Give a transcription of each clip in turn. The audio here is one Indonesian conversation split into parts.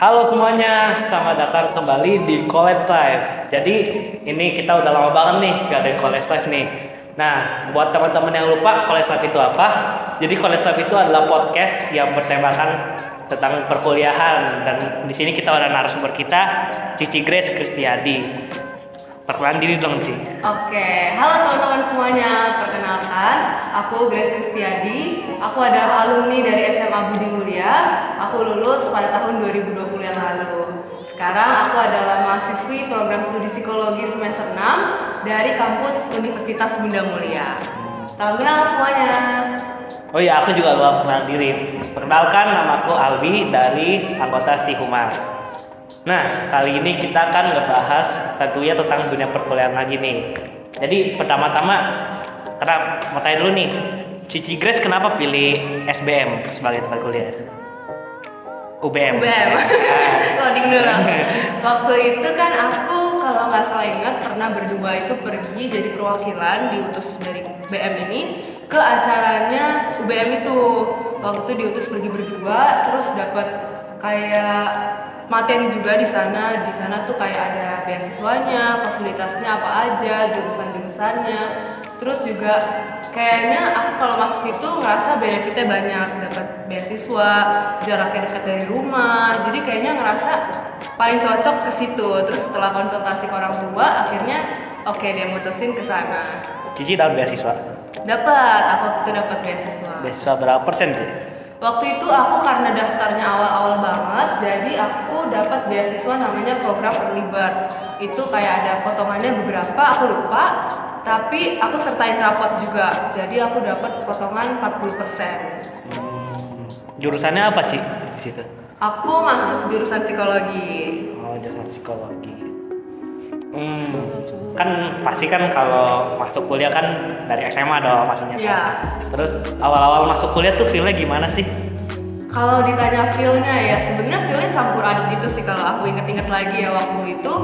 Halo semuanya, selamat datang kembali di College Life. Jadi ini kita udah lama banget nih gak ada College Life nih. Nah, buat teman-teman yang lupa College Life itu apa? Jadi College Life itu adalah podcast yang bertemakan tentang perkuliahan, dan di sini kita ada narasumber kita, Cici Grace Kristiadi. Perkenalan diri dong, Ci. Oke, halo teman-teman semuanya. Perkenalkan, aku Grace Kristiadi. Aku adalah alumni dari SMA Budi Mulia. Aku lulus pada tahun 2020 yang lalu. Sekarang aku adalah mahasiswi program studi psikologi semester 6 dari kampus Universitas Bunda Mulia. Salam kenal semuanya. Oh iya, aku juga lupa perkenalan diri. Perkenalkan, namaku Albi dari anggota Humas. Nah, kali ini kita akan ngebahas tentunya tentang dunia perkuliahan lagi nih. Jadi pertama-tama, mau tanya dulu nih, Cici Grace kenapa pilih SBM sebagai tempat kuliah? UBM. Loading dulu. Waktu itu kan aku kalau nggak salah ingat pernah berdua itu pergi jadi perwakilan diutus dari BM ini ke acaranya UBM itu. Waktu itu diutus pergi berdua, terus dapat kayak materi juga di sana. Di sana tuh kayak ada beasiswanya, fasilitasnya apa aja, jurusan-jurusannya. Terus juga kayaknya aku kalau masuk situ ngerasa benefitnya banyak, dapat beasiswa, jaraknya dekat dari rumah. Jadi kayaknya ngerasa paling cocok ke situ. Terus setelah konsultasi ke orang tua, akhirnya oke dia mutusin ke sana. Cici dapat beasiswa? Dapat, aku waktu itu dapat beasiswa. Beasiswa berapa persen sih? Waktu itu aku karena daftarnya awal-awal banget, jadi aku dapat beasiswa namanya program Early Bird. Itu kayak ada potongannya beberapa, aku lupa, tapi aku sertain rapot juga. Jadi aku dapat potongan 40%. Jurusannya apa sih di situ? Aku masuk jurusan psikologi. Oh, jurusan psikologi. Kan pasti kan kalau masuk kuliah kan dari SMA dong maksudnya. Iya. Terus awal-awal masuk kuliah tuh feel-nya gimana sih? Kalau ditanya feel-nya ya sebenarnya feel-nya campur aduk gitu sih kalau aku inget-inget lagi ya waktu itu.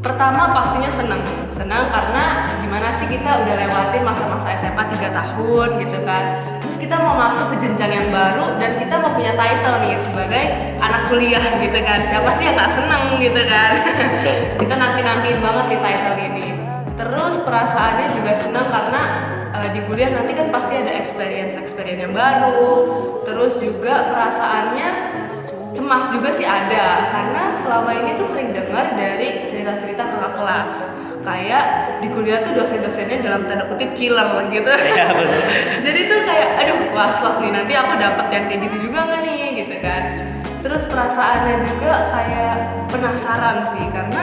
Pertama pastinya seneng karena gimana sih kita udah lewatin masa-masa SMA 3 tahun gitu kan. Terus kita mau masuk ke jenjang yang baru dan kita mau punya title nih sebagai anak kuliah gitu kan. Siapa sih yang gak seneng gitu kan. Kita nanti-nantiin banget di title ini. Terus perasaannya juga senang karena di kuliah nanti kan pasti ada experience yang baru. Terus juga perasaannya cemas juga sih ada, karena selama ini tuh sering dengar dari cerita-cerita kakak kelas kayak di kuliah tuh dosen-dosennya dalam tanda kutip killer gitu. Iya, betul. Jadi tuh kayak aduh was-was nih nanti aku dapat yang kayak gitu juga nggak nih gitu kan. Terus perasaannya juga kayak penasaran sih karena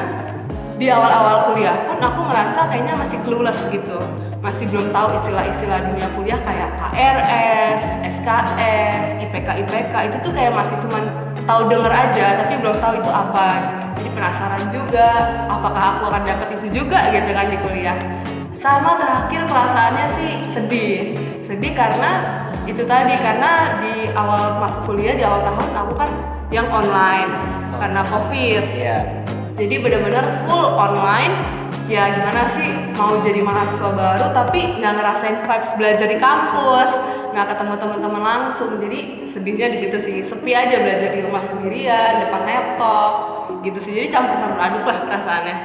di awal-awal kuliah pun aku ngerasa kayaknya masih clueless gitu, masih belum tahu istilah-istilah dunia kuliah kayak KRS, SKS, IPK itu tuh kayak masih cuman tahu denger aja tapi belum tahu itu apa. Jadi penasaran juga apakah aku akan dapat itu juga gitu kan di kuliah. Sama terakhir perasaannya sih sedih karena itu tadi, karena di awal masuk kuliah di awal tahun aku kan yang online karena COVID. Iya. Jadi benar-benar full online. Ya gimana sih mau jadi mahasiswa baru tapi nggak ngerasain vibes belajar di kampus, nggak ketemu teman-teman langsung. Jadi sedihnya di situ sih, sepi aja belajar di rumah sendirian depan laptop gitu sih. Jadi campur-campur aduk lah perasaannya.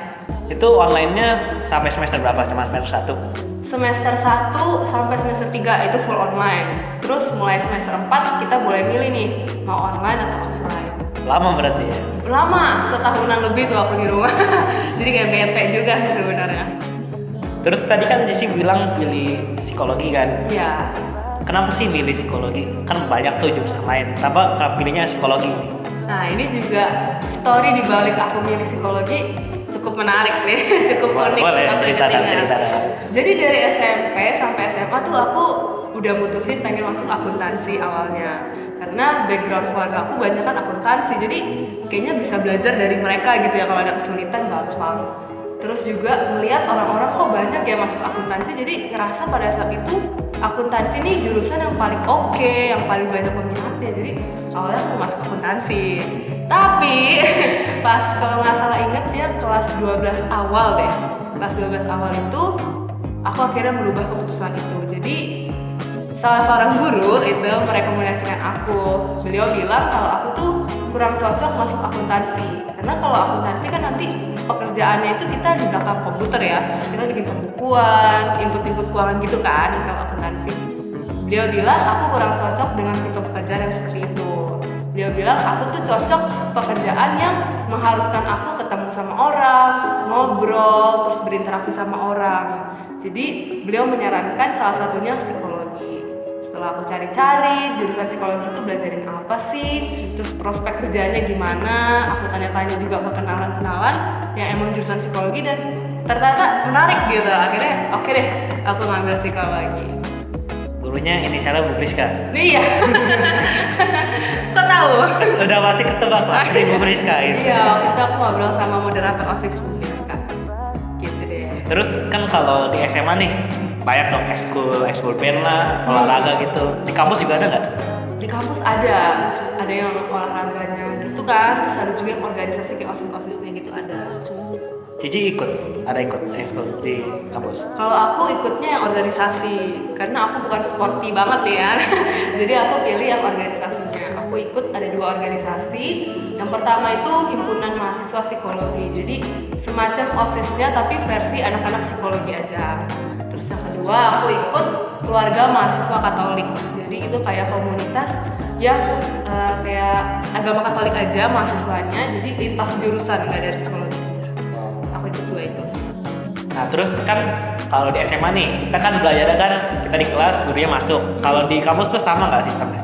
Itu online-nya sampai semester berapa? Cuma semester 1? Semester 1 sampai semester 3 itu full online. Terus mulai semester 4 kita boleh milih nih mau online atau offline. Lama berarti ya? Lama, setahunan lebih tuh aku di rumah. Jadi kayak bete juga sih sebenarnya. Terus tadi kan Cici bilang pilih psikologi kan? Iya. Kenapa sih milih psikologi? Kan banyak tuh jurusan lain. Kenapa pilihnya psikologi? Nah ini juga story di balik aku milih psikologi cukup menarik nih, cukup unik. Boleh, aku cerita. Jadi dari SMP sampai SMA tuh aku udah mutusin pengen masuk akuntansi awalnya. Karena background keluarga aku banyak kan akuntansi, jadi kayaknya bisa belajar dari mereka gitu ya kalau ada kesulitan gampang. Terus juga melihat orang-orang kok banyak ya masuk akuntansi, jadi ngerasa pada saat itu akuntansi nih jurusan yang paling oke, yang paling banyak peminatnya. Jadi awalnya aku masuk akuntansi. Tapi pas kalau nggak salah ingat dia kelas 12 awal deh. Kelas 12 awal itu aku akhirnya merubah keputusan itu. Jadi salah seorang guru itu merekomendasikan aku. Beliau bilang kalau aku tuh kurang cocok masuk akuntansi. Karena kalau akuntansi kan nanti pekerjaannya itu kita di belakang komputer ya, kita bikin pembukuan, input-input keuangan gitu kan. Kalau akuntansi, beliau bilang aku kurang cocok dengan tipe pekerjaan yang seperti itu. Beliau bilang aku tuh cocok pekerjaan yang mengharuskan aku ketemu sama orang, ngobrol, terus berinteraksi sama orang. Jadi beliau menyarankan salah satunya psikologi. Setelah aku cari-cari jurusan psikologi itu belajarin apa sih, terus prospek kerjanya gimana, aku tanya-tanya juga ke kenalan-kenalan yang emang jurusan psikologi dan ternyata menarik gitu. Akhirnya oke deh, aku ngambil psikologi. Gurunya inisialnya Bu Priska. Iya. Kok tahu? Udah pasti ketebak lah, ini Bu Priska itu. Iya, waktu itu aku ngobrol sama moderator OSIS Bu Priska. Gitu deh. Terus kan kalau di SMA nih banyak dong ekskul band lah, olahraga gitu. Di kampus juga ada nggak? Di kampus ada yang olahraganya gitu kan, terus ada juga yang organisasi kayak OSIS-OSISnya gitu ada. Cici ada ikut ekskul di kampus? Kalau aku ikutnya yang organisasi, karena aku bukan sporty banget ya. Jadi aku pilih yang organisasinya. Aku ikut ada 2 organisasi. Yang pertama itu himpunan mahasiswa psikologi. Jadi semacam OSISnya tapi versi anak-anak psikologi aja. Terus yang kedua aku ikut keluarga mahasiswa Katolik. Jadi itu kayak komunitas yang kayak agama Katolik aja mahasiswanya. Jadi lintas jurusan, nggak dari psikologi aja. Aku ikut 2 itu. Nah terus kan kalau di SMA nih kita kan belajar kan kita di kelas gurunya masuk. Kalau di kampus tuh sama nggak sistemnya?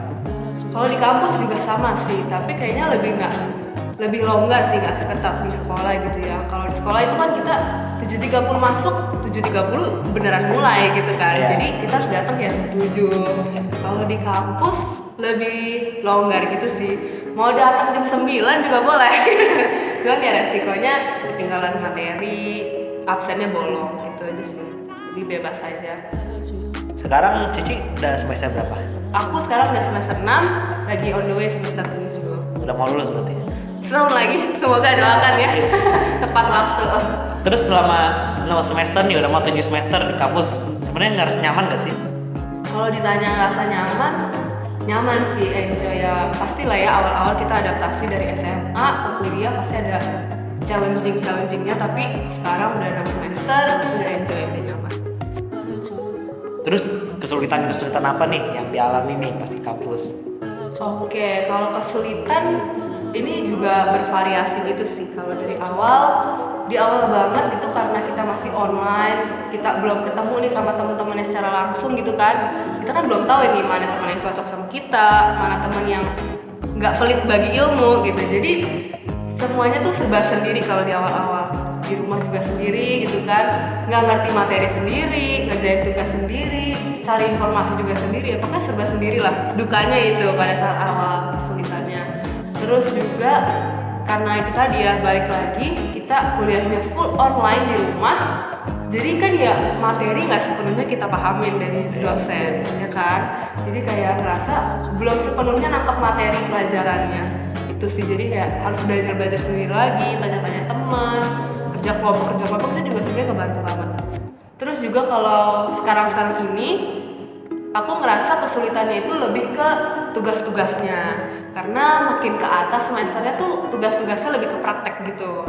Kalau di kampus juga sama sih, tapi kayaknya lebih longgar sih, nggak seketat di sekolah gitu ya. Kalau di sekolah itu kan kita 7.30 masuk, 7.30 beneran mulai gitu kan. Yeah. Jadi kita harus datang ya 7. Kalau di kampus lebih longgar gitu sih. Mau datang jam 9 juga boleh. Cuman ya resikonya ketinggalan materi, absennya bolong gitu aja sih. Jadi bebas aja. Sekarang Cici udah semester berapa? Aku sekarang udah semester 6, lagi on the way semester 7. Udah mau lulus berarti? Setahun lagi, semoga doakan ya. Tepat waktu. Terus selama 6 semester nih udah mau 7 semester di kampus, sebenarnya nggak rasa nyaman gak sih? Kalau ditanya rasa nyaman sih, enjoy ya. Pastilah ya awal-awal kita adaptasi dari SMA ke kuliah pasti ada challengingnya, tapi sekarang udah 6 semester, udah enjoy, udah nyaman. Terus kesulitan apa nih yang dialami nih pas di kampus? Oke, kalau kesulitan ini juga bervariasi gitu sih. Kalau di awal banget itu karena kita masih online, kita belum ketemu nih sama teman-temannya secara langsung gitu kan. Kita kan belum tahu ini mana teman yang cocok sama kita, mana teman yang nggak pelit bagi ilmu gitu. Jadi semuanya tuh serba sendiri kalau di awal-awal. Di rumah juga sendiri gitu kan, nggak ngerti materi sendiri, ngerjain tugas sendiri, cari informasi juga sendiri, pokoknya serba sendiri lah. Dukanya itu pada saat awal kesulitannya. Terus juga karena itu tadi ya, balik lagi kita kuliahnya full online di rumah, jadi kan ya materi nggak sepenuhnya kita pahamin dari dosen ya kan, jadi kayak ngerasa belum sepenuhnya nangkep materi pelajarannya itu sih. Jadi kayak harus belajar sendiri lagi, tanya-tanya teman, kerja kelompok itu juga sebenarnya kebantu banget. Terus juga kalau sekarang ini aku ngerasa kesulitannya itu lebih ke tugas-tugasnya, karena makin ke atas semesternya tuh tugas-tugasnya lebih ke praktek gitu.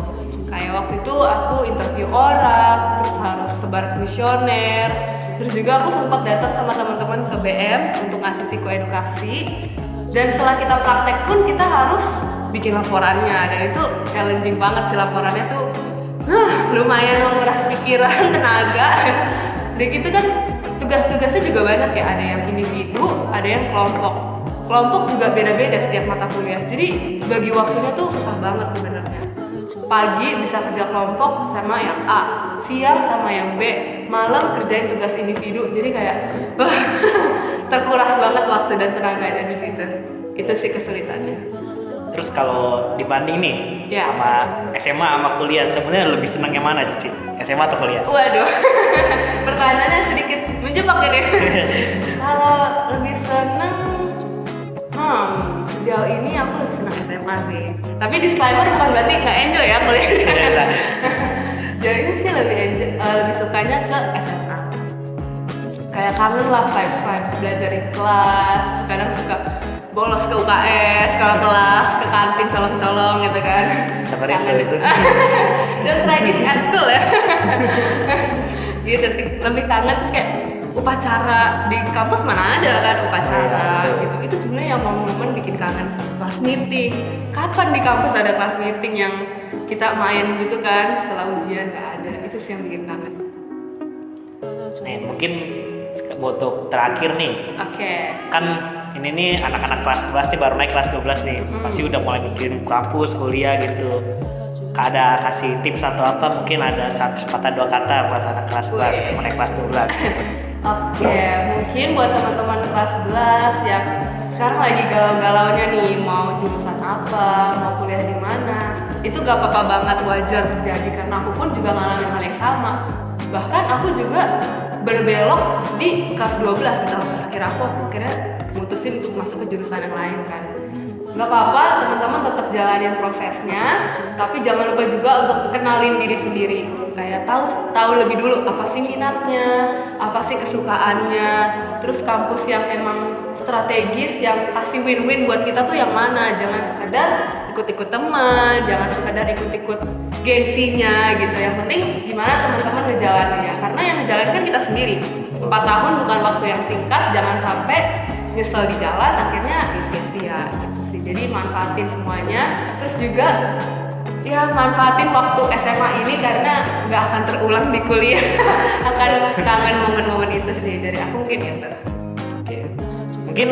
Kayak waktu itu aku interview orang, terus harus sebar kuesioner, terus juga aku sempat datang sama teman-teman ke BM untuk ngasih psikoedukasi. Dan setelah kita praktek pun kita harus bikin laporannya, dan itu challenging banget sih laporannya tuh. Lumayan menguras pikiran, tenaga. Udah gitu kan tugas-tugasnya juga banyak ya, ada yang individu, ada yang kelompok. Kelompok juga beda-beda setiap mata kuliah. Jadi bagi waktunya tuh susah banget sebenarnya. Pagi bisa kerja kelompok sama yang A, siang sama yang B, malam kerjain tugas individu. Jadi kayak terkuras banget waktu dan tenaganya di situ. Itu sih kesulitannya. Terus kalau dibanding nih Ya. sama SMA sama kuliah, sebenarnya lebih senang yang mana Cici? SMA atau kuliah? Waduh, pertanyaannya sedikit menjebak ini. Kalau lebih seneng, sejauh ini aku lebih senang SMA sih. Tapi disclaimer bukan berarti nggak enjoy ya kuliahnya. Sejauh ini sih lebih sukanya ke SMA. Kayak kangen lah vibes belajar di kelas. Kadang suka bolos ke UKS, kalau kelas, ke kantin colong-colong gitu kan. Seperti itu. Don't try this at school ya. Gitu sih, lebih kangen terus kayak upacara di kampus mana ada kan upacara gitu. Itu sebenarnya yang momen-momen bikin kangen sih. Kelas meeting. Kapan di kampus ada kelas meeting yang kita main gitu kan setelah ujian nggak ada. Itu sih yang bikin kangen. Nih, mungkin untuk terakhir nih. Oke. Kan ini nih anak-anak kelas 11 nih baru naik kelas 12 nih. Pasti udah mulai mikirin kampus, kuliah gitu. Ada kasih tips atau apa, mungkin ada satu kata dua kata buat anak kelas 11 mau naik kelas 12. Oke, mungkin buat teman-teman kelas 11 yang sekarang lagi galau-galaunya nih mau jurusan apa, mau kuliah di mana, itu gak apa-apa banget, wajar terjadi karena aku pun juga ngalamin hal yang sama. Bahkan aku juga berbelok di kelas 12 tahun terakhir aku akhirnya mutusin untuk masuk ke jurusan yang lain kan. Gak apa-apa, teman-teman tetap jalanin prosesnya, tapi jangan lupa juga untuk kenalin diri sendiri. Kayak tahu lebih dulu apa sih minatnya, apa sih kesukaannya, terus kampus yang emang strategis yang kasih win-win buat kita tuh yang mana. Jangan sekedar ikut-ikut teman, jangan sekedar ikut-ikut gengsinya gitu. Yang penting gimana teman-teman ngejalaninnya, karena yang ngejalanin kan kita sendiri. 4 tahun bukan waktu yang singkat, jangan sampai nyesel di jalan akhirnya ya sia-sia gitu sih. Jadi manfaatin semuanya, terus juga ya manfaatin waktu SMA ini karena nggak akan terulang di kuliah. Akan kangen momen-momen itu sih dari aku mungkin itu. Oke. Mungkin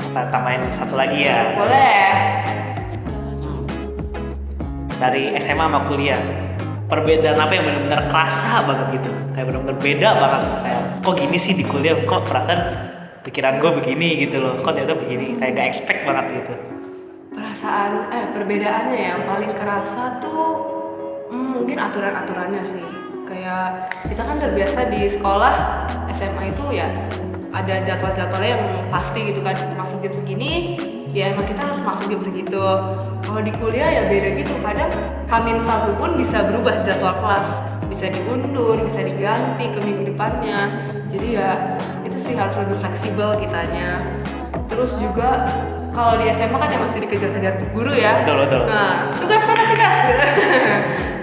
kita tambahin satu lagi ya. Boleh. Dari SMA sama kuliah, perbedaan apa yang benar-benar kerasa banget gitu, kayak benar-benar beda banget, kayak kok gini sih di kuliah, kok perasaan pikiran gue begini gitu loh, kok ternyata begini, kayak gak expect banget gitu. Perbedaannya yang paling kerasa tuh mungkin aturan-aturannya sih. Kayak kita kan terbiasa di sekolah SMA itu ya ada jadwal-jadwalnya yang pasti gitu kan, masuk jam segini ya emang kita harus masuk jam segitu. Kalau di kuliah ya beda gitu, kadang H-1 pun bisa berubah jadwal kelas, bisa diundur, bisa diganti ke minggu depannya. Jadi ya itu sih harus lebih fleksibel kitanya. Terus juga kalau di SMA kan ya masih dikejar-kejar guru ya. Betul. Nah, tugas mana tugas?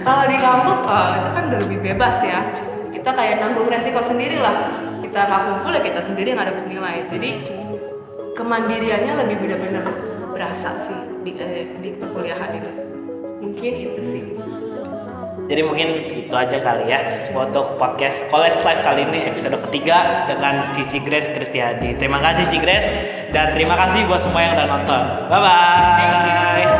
Kalau di kampus itu kan udah lebih bebas ya. Kita kayak nanggung resiko sendiri lah. Kita nggak kumpul ya kita sendiri yang ada nilai. Jadi kemandiriannya lebih benar-benar berasa sih di perkuliahan itu. Mungkin itu sih. Jadi mungkin itu aja kali ya untuk podcast College Life kali ini episode ketiga dengan Cici Grace Kristiadi. Terima kasih Cici Grace dan terima kasih buat semua yang udah nonton. Bye bye. Thank you.